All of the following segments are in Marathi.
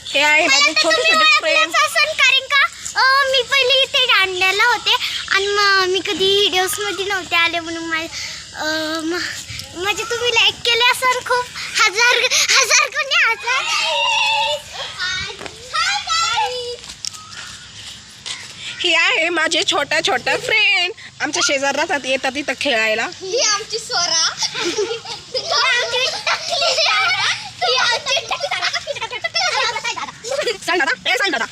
हे आहे माझे छोटे छोटे फ्रेंड. कारण का मी पहिले इथे दांड्याला होते आणि मी कधी व्हिडिओज मध्ये नव्हते आले म्हणून म्हणजे तुम्ही लाईक केले असेल खूप हजार कोणी हजार. ही आहे माझे छोटा छोटा फ्रेंड. आमच्या शेजार राहतात, येतात इथं खेळायला. ही आमची स्वरा. सांग दादा, ए सांग दादा.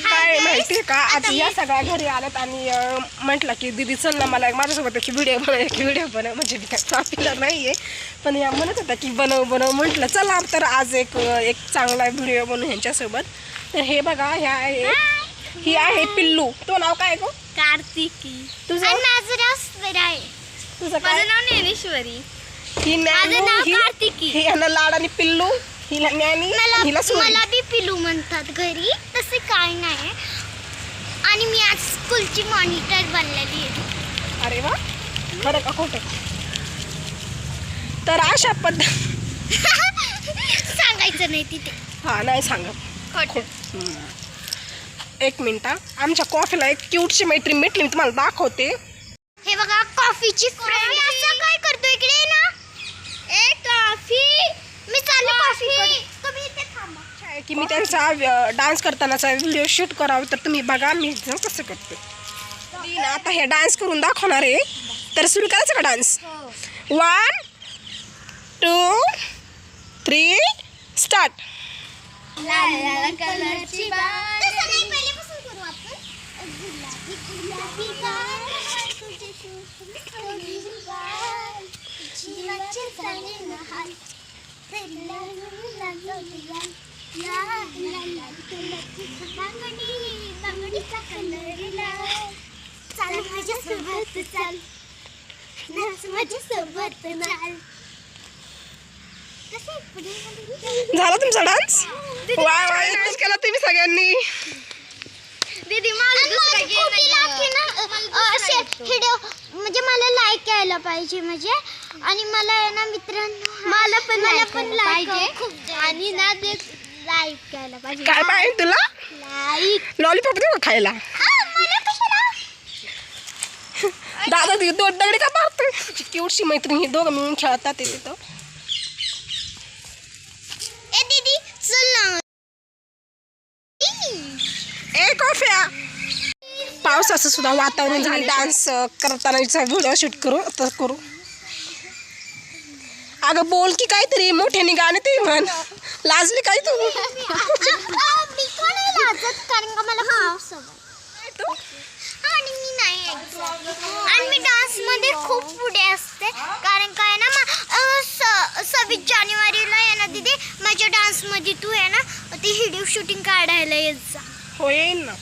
काय माहितीये का, आता या सगळ्या घरी आल्यात आणि म्हटलं की दीदी चल ना मला माझ्यासोबत एक व्हिडिओ बनव म्हणजे मी काय पॉप्युलर नाहीये पण या म्हणत होता की बनव म्हटलं चला तर आज एक चांगला व्हिडिओ बनवू ह्यांच्यासोबत. तर हे बघा ही आहे पिल्लू. तो नाव काय गो? कार्तिकी. तुझं माझं नाव स्वरा आहे. तुझं काय? माझं नाव ज्ञानेश्वरी. ही माझं नाव ही कार्तिकी. ही ह्यांना लाड आणि पिल्लू, हिला ज्ञानी, हिला सोनी. मला बी पिल्लू म्हणतात घरी, तसे काय नाही. आणि मी आज स्कूलची मॉनिटर बनलेली आहे. अरे वा, खरं का खोटं? तर अशा सांगायचं नाही तिथे. हा नाही सांगत. एक मिनिट, आमच्या कॉफीला एक क्यूटची मैत्रीण भेटली, मी तुम्हाला दाखवते. हे बघा कॉफीची फ्रेंड. असं काय करतो इकडे ना? ए कॉफी, मी चालले कॉफी. तुम्ही इथे थांबा. की मी त्यांचा डान्स करतानाचा व्हिडिओ शूट करावा, तर तुम्ही बघा मी कसं करते. आता हे डान्स करून दाखवणार आहे, तर सुरू करायचं का डान्स? 1 2 3 स्टार्ट. लाल कलरची बाळ. तसं नाही, पहिल्यापासून करू आपण. गुलाबी गुलाबी बाळ, तुझे गुलाबी बाळ, जीवाचे झाले नहाल, बांगडीचा कलर लाल. चाल माझ्यासोबत चाल, नाच माझ्यासोबत चाल. झाला तुमचा डान्स? वा डान्स केला तुम्ही सगळ्यांनी. दीदी म्हणजे मला लाईक यायला पाहिजे म्हणजे, आणि मला आहे ना मित्रांनो मला पण लाईक पाहिजे आणि ना ते लाईक यायला पाहिजे. काय पाहिजे तुला? लाईक. लॉलीपॉप देऊ का खायला? दादा ती दोन दगडी का मारतोय? क्यूटशी मैत्रीण, ही दोघं मिळून खेळतात ते तिथं. ए दीदी चल ना. ए कॉफ्या, पावसाचं सुद्धा वातावरण झालं, डान्स करताना व्हिडिओ शूट करू. अगं बोल की काहीतरी मोठ्याने गाणे ते म्हण. लाजली काय तू? मी पण नाही लाजत कारण का मला खूप सवय. आणि मी नाही आणि मी डान्स मध्ये खूप पुढे असते कारण काय ना 26 जानेवारीला आहे ना दीदी माझ्या डान्स मध्ये तू आहे ना ती व्हिडिओ शूटिंग काढायला येत जा. हो येईन ना,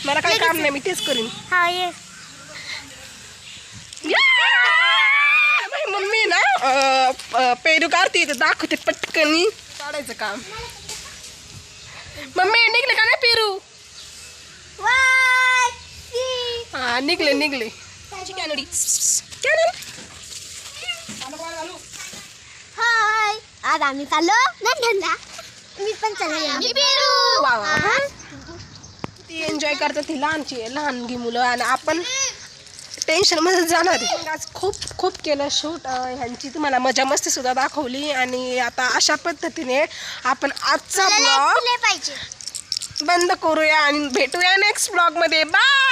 मला काही काम नाही, मी तेच करीन. हा ये. मम्मी ना पेरू काढते दाखवते पटकनी काढायचं काम. मम्मी निघले का नाही पेरू? हा निघले. हाय, आज आम्ही चाललो लंडनला. मी पण चालले पेरू. ती एन्जॉय करतात, ती लहानगी मुलं, आणि आपण टेन्शन मध्ये जाणार आहे. आज खूप केलं शूट ह्यांची, तुम्हाला मजा मस्ती सुद्धा दाखवली. आणि आता अशा पद्धतीने आपण आजचा ब्लॉग पाहिजे बंद करूया आणि भेटूया नेक्स्ट ब्लॉग मध्ये. बाय.